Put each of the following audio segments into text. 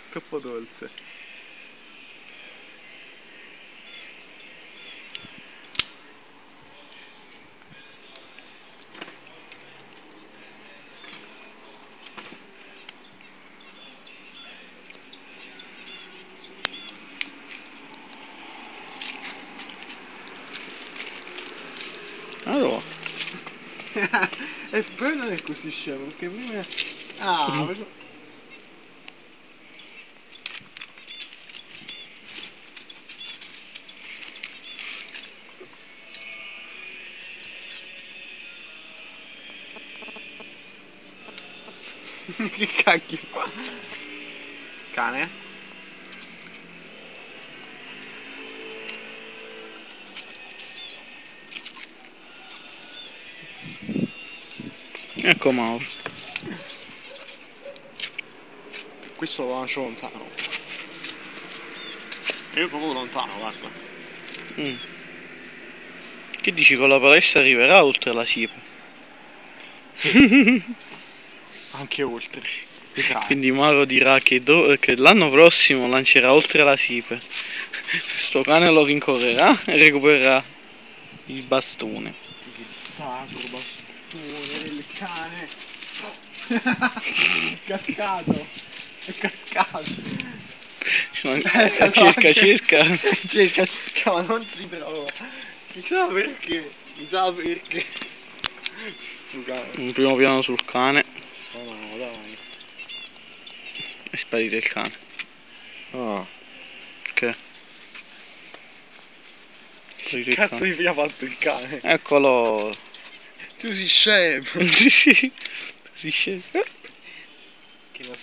Troppo dolce. Allora. E poi non è così scemo, perché prima... Ah, che cacchio. Cane? Ecco Mauro. Questo lo lancio lontano. Io proprio lontano, guarda. Che dici, con la palestra arriverà oltre la siepe? Anche oltre. Vedrai. Quindi Mauro dirà che l'anno prossimo lancerà oltre la siepe. Sto cane lo rincorrerà e recupererà il bastone. Il sacro bastone del cane. È cascato. È cascato. Circa. Cerca, ma non si trova. Chissà perché. Chissà perché. Sto cane. Un primo piano sul cane. No, dai. È sparito il cane. Ah. Che? Che cazzo mi ha fatto il cane? Eccolo. Tu sei scemo. Sì. Si scende.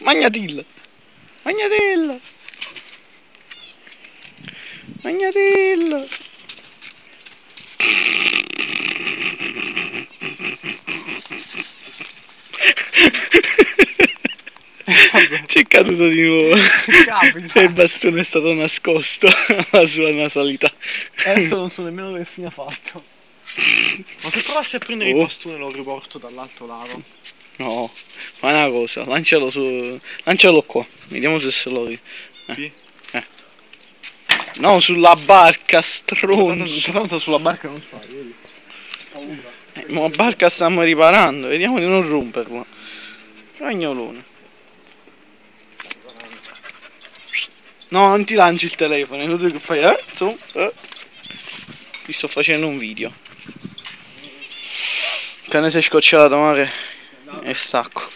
Magnatilla. Magnatilla. Magnatilla. C'è caduto di nuovo. E il bastone è stato nascosto alla sua nasalità. Adesso non so nemmeno che fine ha fatto. Ma se provassi a prendere il bastone lo riporto dall'altro lato. No, fai una cosa, lancialo qua, vediamo se lo Qui? No, sulla barca, stronzo. Tanto sulla barca non stai, vedi? Paura. Ma la barca stiamo riparando, vediamo di non romperla. Ragnolone. No, non ti lanci il telefono, è inutile che fai, Ti sto facendo un video. Il cane si è scocciato, mare. E stacco.